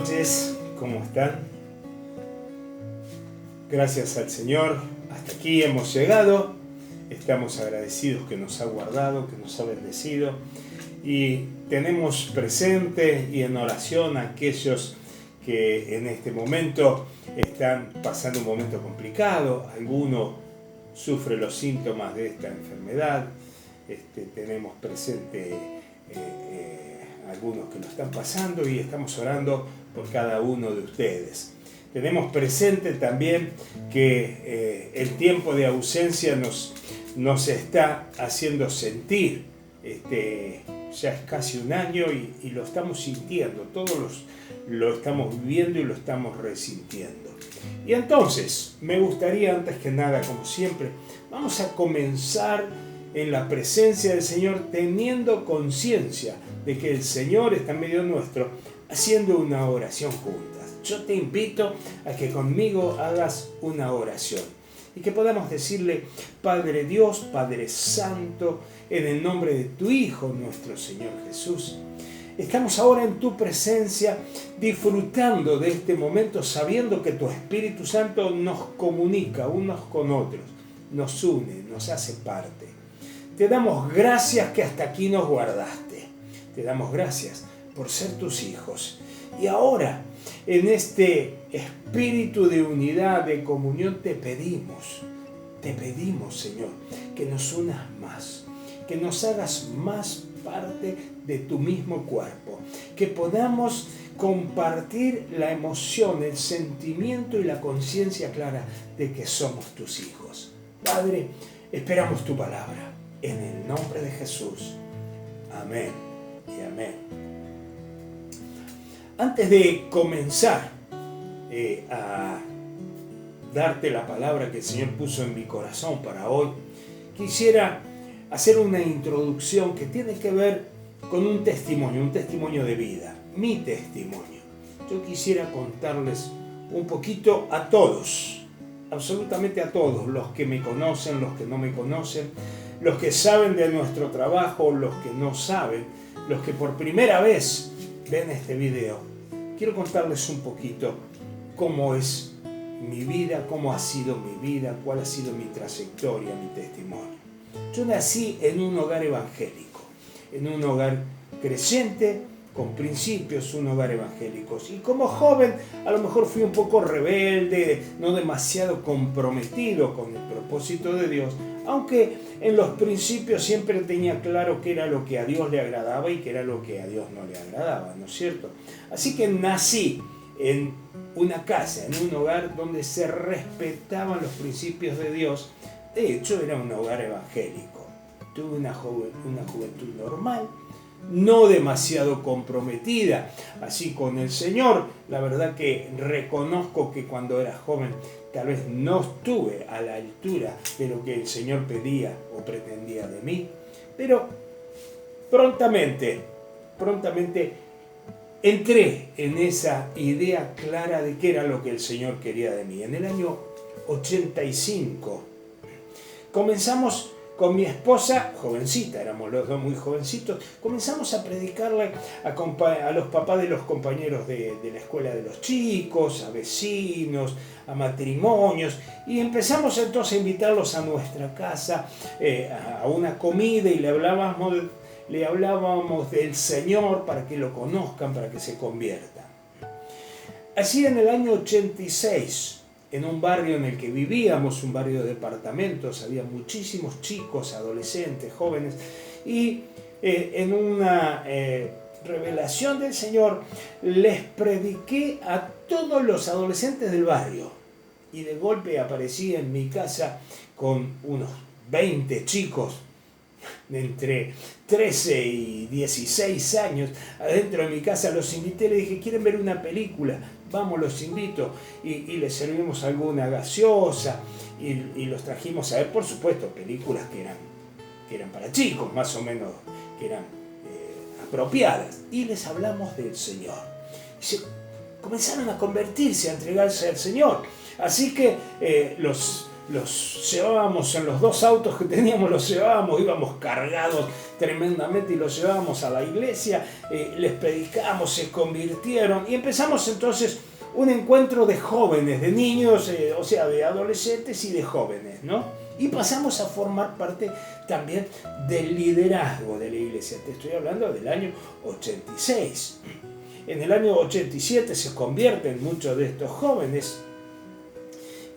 noches, ¿cómo están? Gracias al Señor, hasta aquí hemos llegado. Estamos agradecidos que nos ha guardado, que nos ha bendecido. Y tenemos presente y en oración a aquellos que en este momento están pasando un momento complicado. Alguno sufre los síntomas de esta enfermedad. Tenemos presente algunos que lo están pasando y estamos orando por cada uno de ustedes. Tenemos presente también que el tiempo de ausencia nos está haciendo sentir. Ya es casi un año y lo estamos sintiendo, todos lo estamos viviendo y lo estamos resintiendo. Y entonces, me gustaría antes que nada, como siempre, vamos a comenzar en la presencia del Señor teniendo conciencia de que el Señor está en medio nuestro, haciendo una oración juntas. Yo te invito a que conmigo hagas una oración y que podamos decirle: Padre Dios, Padre Santo, en el nombre de tu Hijo, nuestro Señor Jesús, estamos ahora en tu presencia disfrutando de este momento, sabiendo que tu Espíritu Santo nos comunica unos con otros, nos une, nos hace parte. Te damos gracias que hasta aquí nos guardaste. Te damos gracias por ser tus hijos. Y ahora, en este espíritu de unidad, de comunión, te pedimos, Señor, que nos unas más, que nos hagas más parte de tu mismo cuerpo, que podamos compartir la emoción, el sentimiento y la conciencia clara de que somos tus hijos. Padre, esperamos tu palabra, en el nombre de Jesús. Amén y amén. Antes de comenzar a darte la palabra que el Señor puso en mi corazón para hoy, quisiera hacer una introducción que tiene que ver con un testimonio de vida, mi testimonio. Yo quisiera contarles un poquito a todos, absolutamente a todos, los que me conocen, los que no me conocen, los que saben de nuestro trabajo, los que no saben, los que por primera vez ven este video. Quiero contarles un poquito cómo es mi vida, cómo ha sido mi vida, cuál ha sido mi trayectoria, mi testimonio. Yo nací en un hogar evangélico, en un hogar creyente, con principios, un hogar evangélico. Y como joven a lo mejor fui un poco rebelde, no demasiado comprometido con el propósito de Dios, aunque en los principios siempre tenía claro qué era lo que a Dios le agradaba y qué era lo que a Dios no le agradaba, ¿no es cierto? Así que nací en una casa, en un hogar donde se respetaban los principios de Dios. De hecho, era un hogar evangélico. Tuve una juventud normal, no demasiado comprometida así con el Señor. La verdad que reconozco que cuando era joven tal vez no estuve a la altura de lo que el Señor pedía o pretendía de mí, pero prontamente entré en esa idea clara de qué era lo que el Señor quería de mí. En el año 85 comenzamos con mi esposa, jovencita, éramos los dos muy jovencitos, comenzamos a predicarle a los papás de los compañeros de la escuela de los chicos, a vecinos, a matrimonios, y empezamos entonces a invitarlos a nuestra casa a una comida y le hablábamos del Señor para que lo conozcan, para que se conviertan. Así en el año 86, en un barrio en el que vivíamos, un barrio de departamentos, había muchísimos chicos, adolescentes, jóvenes, y en una revelación del Señor les prediqué a todos los adolescentes del barrio, y de golpe aparecí en mi casa con unos 20 chicos de entre 13 y 16 años adentro de mi casa. Los invité, les dije: ¿quieren ver una película? Vamos, los invito, y les servimos alguna gaseosa y los trajimos a ver, por supuesto, películas que eran para chicos, más o menos, que eran apropiadas, y les hablamos del Señor. Comenzaron a convertirse, a entregarse al Señor. Así que los los llevábamos en los 2 autos que teníamos, los llevábamos, íbamos cargados tremendamente y los llevábamos a la iglesia, les predicamos, se convirtieron y empezamos entonces un encuentro de jóvenes, de niños, o sea, de adolescentes y de jóvenes, ¿no? Y pasamos a formar parte también del liderazgo de la iglesia. Te estoy hablando del año 86. En el año 87 se convierten muchos de estos jóvenes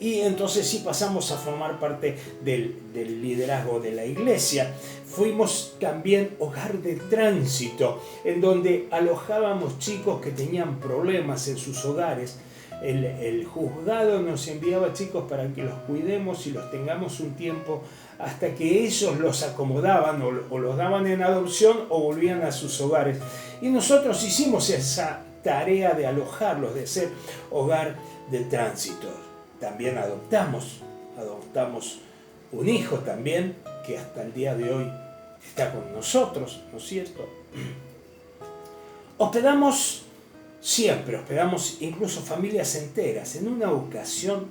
y entonces sí pasamos a formar parte del liderazgo de la iglesia. Fuimos también hogar de tránsito, en donde alojábamos chicos que tenían problemas en sus hogares. El juzgado nos enviaba chicos para que los cuidemos y los tengamos un tiempo hasta que ellos los acomodaban o los daban en adopción o volvían a sus hogares. Y nosotros hicimos esa tarea de alojarlos, de ser hogar de tránsito. También adoptamos un hijo también que hasta el día de hoy está con nosotros, ¿no es cierto? Hospedamos incluso familias enteras. En una ocasión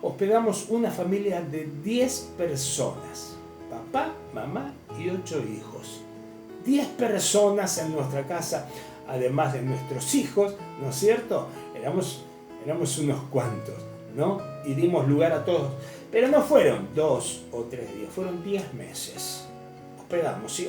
hospedamos una familia de 10 personas, papá, mamá y 8 hijos. 10 personas en nuestra casa, además de nuestros hijos, ¿no es cierto? Éramos unos cuantos, ¿no? Y dimos lugar a todos. Pero no fueron 2 o 3 días, fueron 10 meses. Hospedamos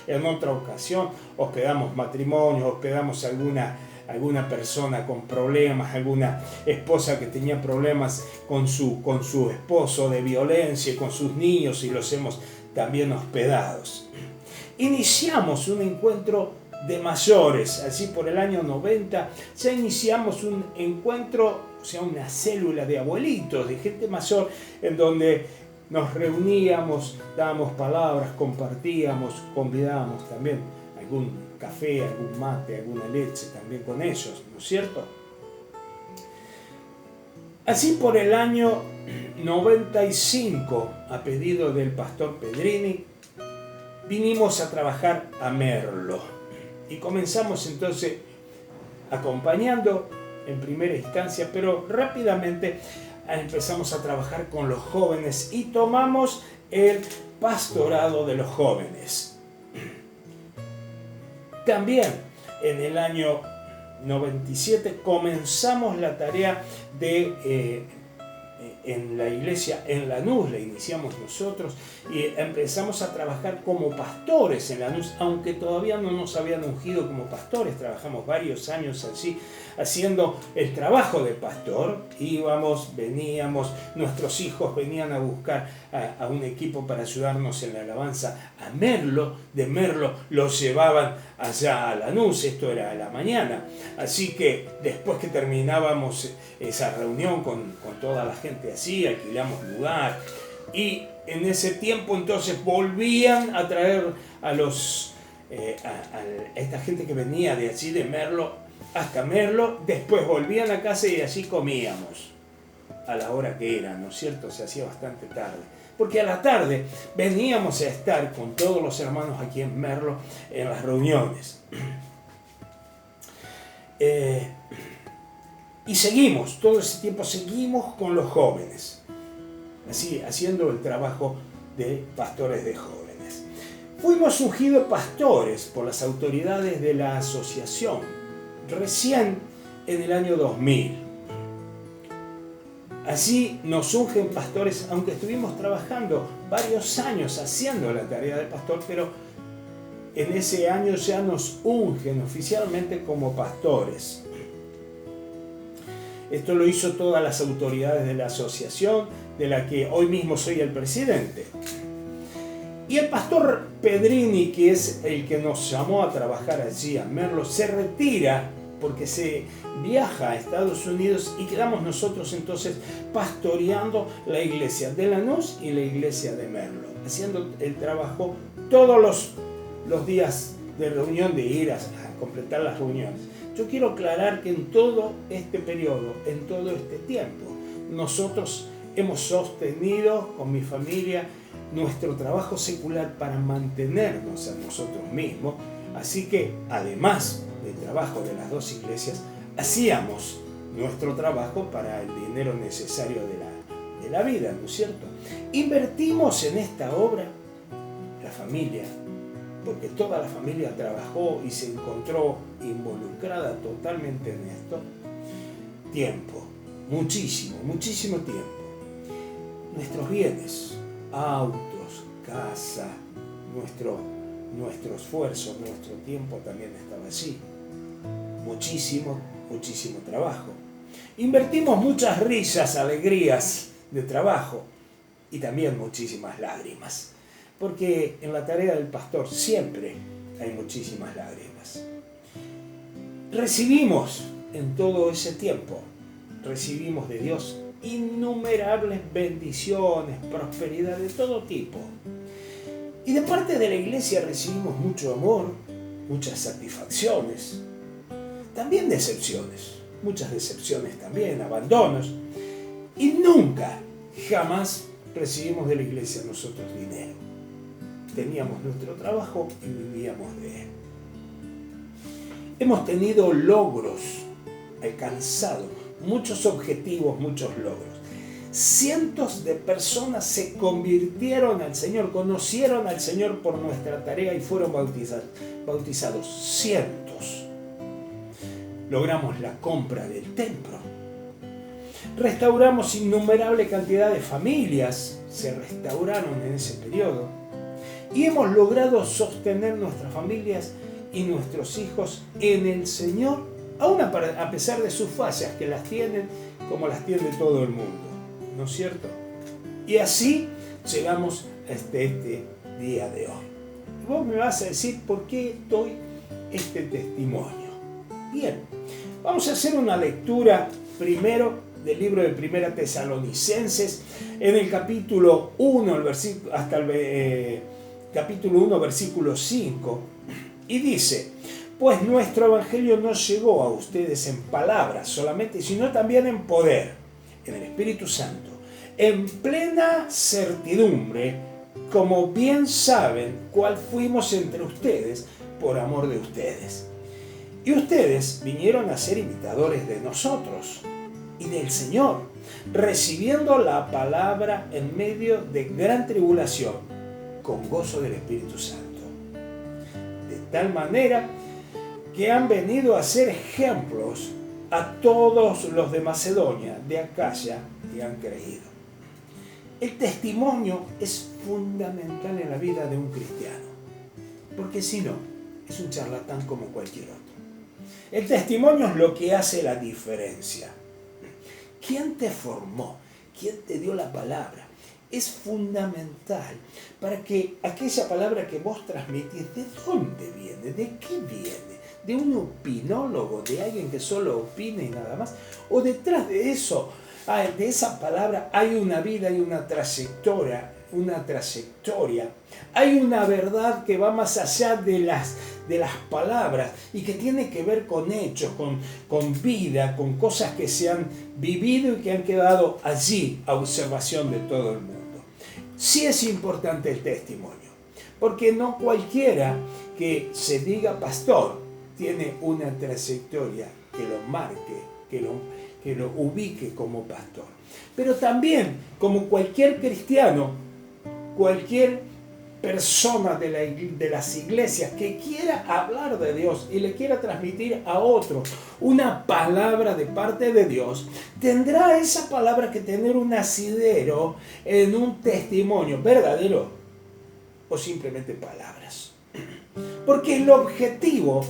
en otra ocasión, hospedamos matrimonios, hospedamos alguna persona con problemas, alguna esposa que tenía problemas con su esposo de violencia, con sus niños, y los hemos también hospedados. Iniciamos un encuentro de mayores, así por el año 90, ya iniciamos un encuentro, o sea, una célula de abuelitos, de gente mayor, en donde nos reuníamos, dábamos palabras, compartíamos, convidábamos también algún café, algún mate, alguna leche también con ellos, ¿no es cierto? Así por el año 95, a pedido del pastor Pedrini, vinimos a trabajar a Merlo y comenzamos entonces acompañando en primera instancia, pero rápidamente empezamos a trabajar con los jóvenes y tomamos el pastorado de los jóvenes. También en el año 97 comenzamos la tarea de en la iglesia en Lanús, la iniciamos nosotros y empezamos a trabajar como pastores en Lanús, aunque todavía no nos habían ungido como pastores. Trabajamos varios años así, haciendo el trabajo de pastor. Íbamos, veníamos, nuestros hijos venían a buscar a un equipo para ayudarnos en la alabanza a Merlo. De Merlo los llevaban allá a Lanús, esto era a la mañana. Así que después que terminábamos esa reunión con toda la gente así, alquilamos lugar y en ese tiempo entonces volvían a traer a esta gente que venía de allí de Merlo hasta Merlo, después volvían a casa y allí comíamos a la hora que era, ¿no es cierto? Se hacía bastante tarde, porque a la tarde veníamos a estar con todos los hermanos aquí en Merlo en las reuniones. Y seguimos, todo ese tiempo seguimos con los jóvenes, así, haciendo el trabajo de pastores de jóvenes. Fuimos ungidos pastores por las autoridades de la asociación, recién en el año 2000. Así nos ungen pastores, aunque estuvimos trabajando varios años haciendo la tarea de pastor, pero en ese año ya nos ungen oficialmente como pastores. Esto lo hizo todas las autoridades de la asociación, de la que hoy mismo soy el presidente. Y el pastor Pedrini, que es el que nos llamó a trabajar allí a Merlo, se retira porque se viaja a Estados Unidos y quedamos nosotros entonces pastoreando la iglesia de Lanús y la iglesia de Merlo, haciendo el trabajo todos los días de reunión, de ir a completar las reuniones. Yo quiero aclarar que en todo este periodo, en todo este tiempo, nosotros hemos sostenido con mi familia nuestro trabajo secular para mantenernos a nosotros mismos. Así que, además del trabajo de las dos iglesias, hacíamos nuestro trabajo para el dinero necesario de la vida, ¿no es cierto? Invertimos en esta obra, la familia, porque toda la familia trabajó y se encontró involucrada totalmente en esto. Tiempo, muchísimo tiempo. Nuestros bienes, autos, casa, nuestro esfuerzo, nuestro tiempo también estaba allí. Muchísimo trabajo. Invertimos muchas risas, alegrías de trabajo y también muchísimas lágrimas. Porque en la tarea del pastor siempre hay muchísimas lágrimas. Recibimos en todo ese tiempo, recibimos de Dios innumerables bendiciones, prosperidad de todo tipo. Y de parte de la iglesia recibimos mucho amor, muchas satisfacciones, también decepciones, muchas decepciones también, abandonos. Y nunca, jamás recibimos de la iglesia nosotros dinero. Teníamos nuestro trabajo y vivíamos de él. Hemos tenido logros, alcanzado muchos objetivos, muchos logros. Cientos de personas se convirtieron al Señor, conocieron al Señor por nuestra tarea y fueron bautizados. Cientos. Logramos la compra del templo. Restauramos innumerable cantidad de familias, se restauraron en ese periodo. Y hemos logrado sostener nuestras familias y nuestros hijos en el Señor, aún a pesar de sus fallas, que las tienen como las tiene todo el mundo, ¿no es cierto? Y así llegamos hasta este día de hoy. Y vos me vas a decir por qué doy este testimonio. Bien, vamos a hacer una lectura primero del libro de Primera Tesalonicenses, en el capítulo 1, hasta el capítulo 1, versículo 5, y dice: pues nuestro evangelio no llegó a ustedes en palabras solamente, sino también en poder, en el Espíritu Santo, en plena certidumbre, como bien saben cuál fuimos entre ustedes por amor de ustedes. Y ustedes vinieron a ser imitadores de nosotros y del Señor, recibiendo la palabra en medio de gran tribulación, con gozo del Espíritu Santo. De tal manera que han venido a ser ejemplos a todos los de Macedonia, de Acaya, que han creído. El testimonio es fundamental en la vida de un cristiano, porque si no, es un charlatán como cualquier otro. El testimonio es lo que hace la diferencia. ¿Quién te formó? ¿Quién te dio la palabra? Es fundamental para que aquella palabra que vos transmitís, ¿de dónde viene? ¿De qué viene? ¿De un opinólogo? ¿De alguien que solo opina y nada más? ¿O detrás de eso, de esa palabra, hay una vida y una trayectoria? Hay una verdad que va más allá de las palabras y que tiene que ver con hechos, con vida, con cosas que se han vivido y que han quedado allí a observación de todo el mundo. Sí es importante el testimonio, porque no cualquiera que se diga pastor tiene una trayectoria que lo marque, que lo ubique como pastor. Pero también, como cualquier cristiano, cualquier persona de las iglesias que quiera hablar de Dios y le quiera transmitir a otros una palabra de parte de Dios, tendrá esa palabra que tener un asidero en un testimonio verdadero o simplemente palabras. Porque el objetivo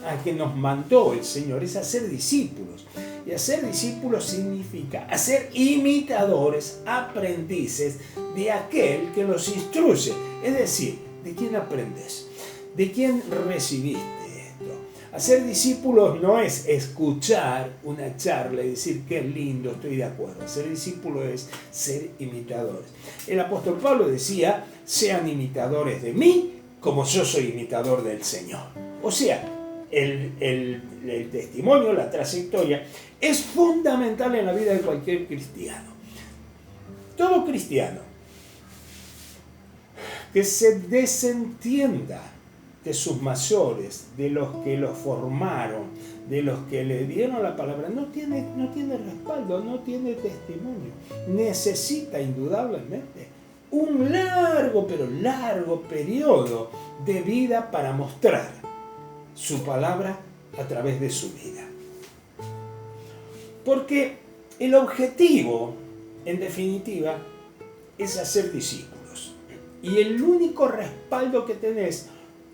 a que nos mandó el Señor es hacer discípulos. Y hacer discípulos significa hacer imitadores, aprendices de aquel que los instruye. Es decir, ¿de quién aprendes? ¿De quién recibiste esto? Hacer discípulos no es escuchar una charla y decir qué lindo, estoy de acuerdo. Hacer discípulos es ser imitadores. El apóstol Pablo decía: sean imitadores de mí como yo soy imitador del Señor. O sea, el testimonio, la trayectoria, es fundamental en la vida de cualquier cristiano. Todo cristiano que se desentienda que sus mayores, de los que los formaron, de los que le dieron la palabra, no tiene respaldo, no tiene testimonio. Necesita indudablemente un largo, pero largo periodo de vida para mostrar su palabra a través de su vida. Porque el objetivo, en definitiva, es hacer discípulos. Y el único respaldo que tenés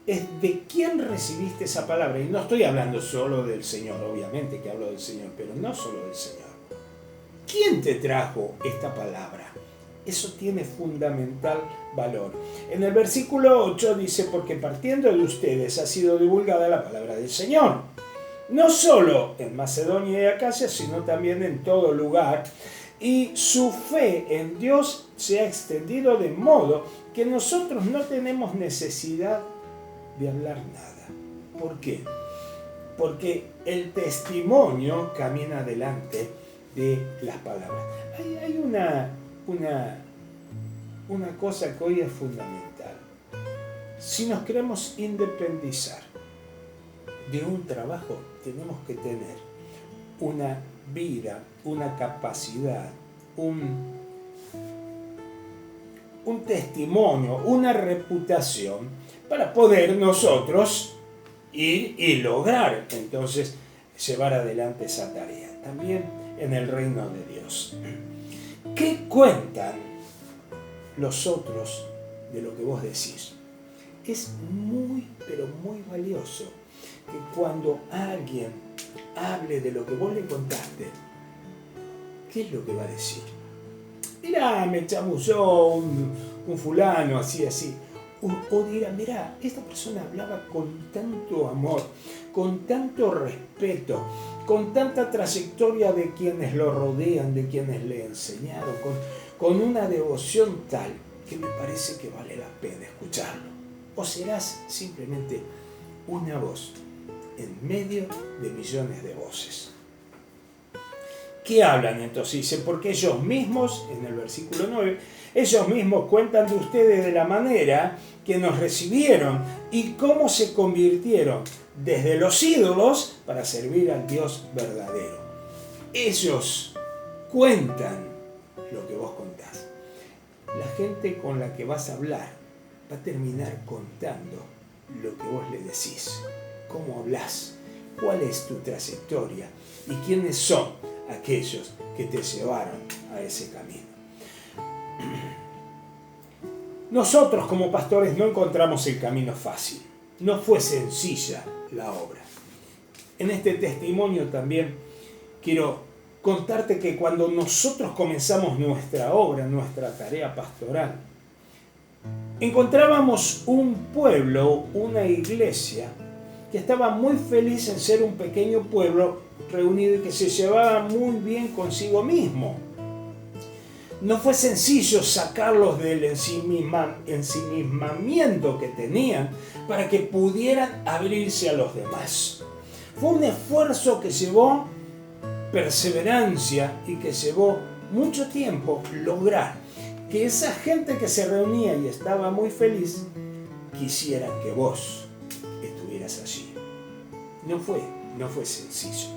es de quién recibiste esa palabra. Y no estoy hablando solo del Señor, obviamente que hablo del Señor, pero no solo del Señor. ¿Quién te trajo esta palabra? Eso tiene fundamental valor. En el versículo 8 dice, porque partiendo de ustedes ha sido divulgada la palabra del Señor. No solo en Macedonia y Acacia, sino también en todo lugar. Y su fe en Dios se ha extendido de modo que nosotros no tenemos necesidad de hablar nada. ¿Por qué? Porque el testimonio camina delante de las palabras. Hay una cosa que hoy es fundamental. Si nos queremos independizar de un trabajo, tenemos que tener una vida, una capacidad, un testimonio, una reputación para poder nosotros ir y lograr entonces llevar adelante esa tarea. También en el reino de Dios. ¿Qué cuentan los otros de lo que vos decís? Es muy, pero muy valioso que cuando alguien hable de lo que vos le contaste, ¿qué es lo que va a decir? Mirá, me chamulló un fulano, así. O dirá, mirá, esta persona hablaba con tanto amor, con tanto respeto, con tanta trayectoria de quienes lo rodean, de quienes le enseñaron, con una devoción tal que me parece que vale la pena escucharlo. O serás simplemente una voz en medio de millones de voces. ¿Qué hablan entonces? Dice, porque ellos mismos, en el versículo 9, ellos mismos cuentan de ustedes de la manera que nos recibieron y cómo se convirtieron desde los ídolos para servir al Dios verdadero. Ellos cuentan lo que vos contás. La gente con la que vas a hablar va a terminar contando lo que vos le decís, cómo hablás, cuál es tu trayectoria y quiénes son aquellos que te llevaron a ese camino. Nosotros como pastores no encontramos el camino fácil. No fue sencilla la obra. En este testimonio también quiero contarte que cuando nosotros comenzamos nuestra obra, nuestra tarea pastoral, encontrábamos un pueblo, una iglesia, que estaba muy feliz en ser un pequeño pueblo reunido y que se llevaba muy bien consigo mismo. No fue sencillo sacarlos del ensimismamiento que tenían para que pudieran abrirse a los demás. Fue un esfuerzo que llevó perseverancia y que llevó mucho tiempo lograr que esa gente que se reunía y estaba muy feliz quisieran que vos estuvieras allí. No fue sencillo.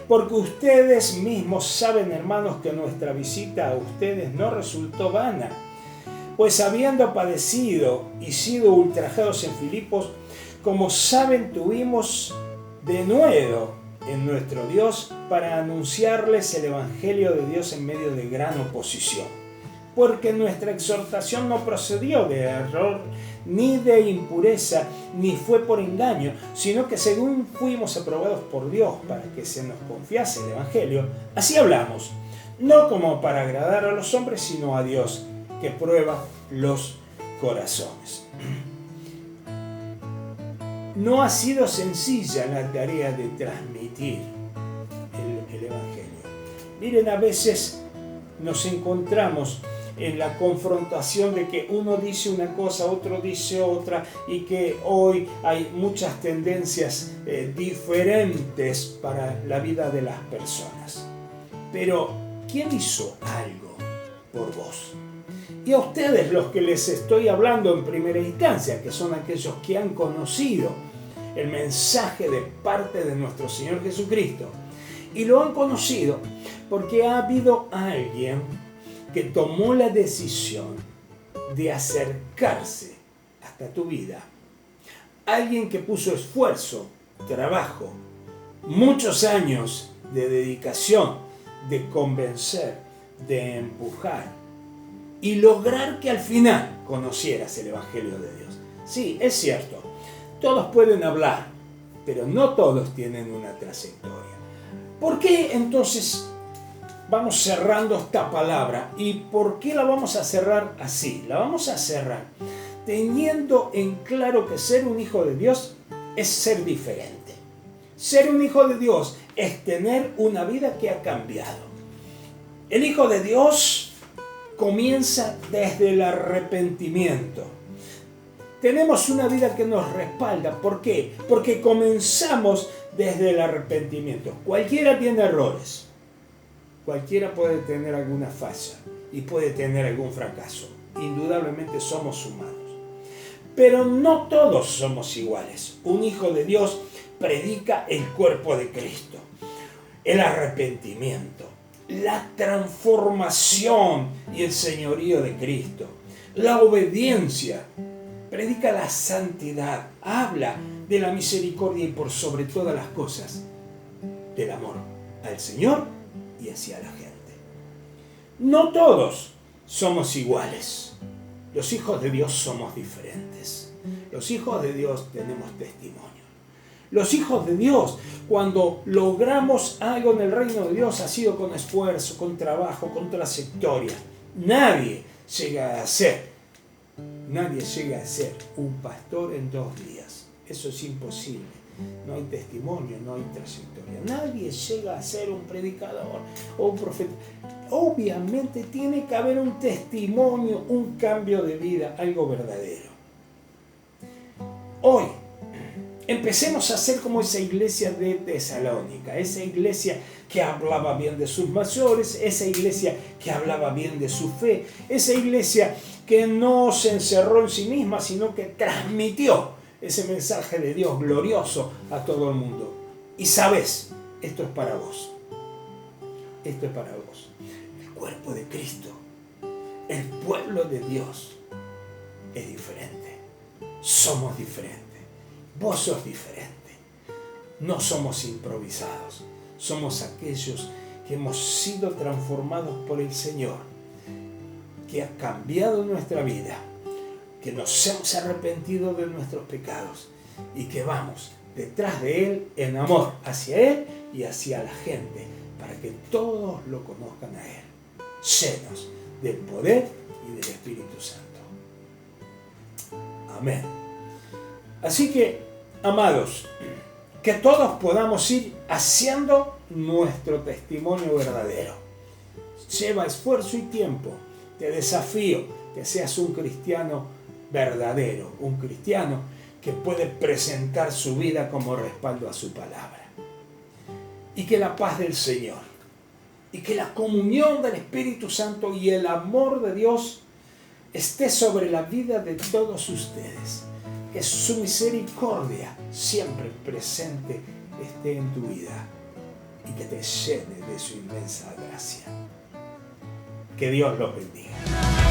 Porque ustedes mismos saben, hermanos, que nuestra visita a ustedes no resultó vana, pues habiendo padecido y sido ultrajados en Filipos, como saben, tuvimos denuedo en nuestro Dios para anunciarles el Evangelio de Dios en medio de gran oposición. Porque nuestra exhortación no procedió de error, ni de impureza, ni fue por engaño, sino que según fuimos aprobados por Dios para que se nos confiase el Evangelio, así hablamos, no como para agradar a los hombres, sino a Dios, que prueba los corazones. No ha sido sencilla la tarea de transmitir el Evangelio. Miren, a veces nos encontramos en la confrontación de que uno dice una cosa, otro dice otra, y que hoy hay muchas tendencias diferentes para la vida de las personas. Pero, ¿quién hizo algo por vos? Y a ustedes, los que les estoy hablando en primera instancia, que son aquellos que han conocido el mensaje de parte de nuestro Señor Jesucristo. Y lo han conocido porque ha habido alguien que tomó la decisión de acercarse hasta tu vida. Alguien que puso esfuerzo, trabajo, muchos años de dedicación, de convencer, de empujar y lograr que al final conocieras el Evangelio de Dios. Sí, es cierto, todos pueden hablar, pero no todos tienen una trayectoria. ¿Por qué entonces vamos cerrando esta palabra? ¿Y por qué la vamos a cerrar así? La vamos a cerrar teniendo en claro que ser un hijo de Dios es ser diferente. Ser un hijo de Dios es tener una vida que ha cambiado. El hijo de Dios comienza desde el arrepentimiento. Tenemos una vida que nos respalda. ¿Por qué? Porque comenzamos desde el arrepentimiento. Cualquiera tiene errores. Cualquiera puede tener alguna falla y puede tener algún fracaso. Indudablemente somos humanos. Pero no todos somos iguales. Un hijo de Dios predica el cuerpo de Cristo, el arrepentimiento, la transformación y el señorío de Cristo, la obediencia, predica la santidad, habla de la misericordia y por sobre todas las cosas, del amor al Señor y hacia la gente. No todos somos iguales. Los hijos de Dios somos diferentes. Los hijos de Dios tenemos testimonio. Los hijos de Dios, cuando logramos algo en el reino de Dios, ha sido con esfuerzo, con trabajo, con trayectoria. Nadie llega a ser un pastor en 2 días. Eso es imposible. No hay testimonio, no hay trayectoria. Nadie llega a ser un predicador o un profeta. Obviamente tiene que haber un testimonio, un cambio de vida, algo verdadero. Hoy, empecemos a ser como esa iglesia de Tesalónica, esa iglesia que hablaba bien de sus mayores, esa iglesia que hablaba bien de su fe, esa iglesia que no se encerró en sí misma, sino que transmitió ese mensaje de Dios glorioso a todo el mundo. Y sabes, esto es para vos. Esto es para vos. El cuerpo de Cristo, el pueblo de Dios, es diferente. Somos diferentes. Vos sos diferente. No somos improvisados. Somos aquellos que hemos sido transformados por el Señor, que ha cambiado nuestra vida, que nos hemos arrepentido de nuestros pecados y que vamos detrás de Él en amor hacia Él y hacia la gente, para que todos lo conozcan a Él, llenos del poder y del Espíritu Santo. Amén. Así que, amados, que todos podamos ir haciendo nuestro testimonio verdadero. Lleva esfuerzo y tiempo. Te desafío que seas un cristiano verdadero, un cristiano que puede presentar su vida como respaldo a su palabra. Y que la paz del Señor, y que la comunión del Espíritu Santo y el amor de Dios esté sobre la vida de todos ustedes. Que su misericordia siempre presente esté en tu vida y que te llene de su inmensa gracia. Que Dios los bendiga.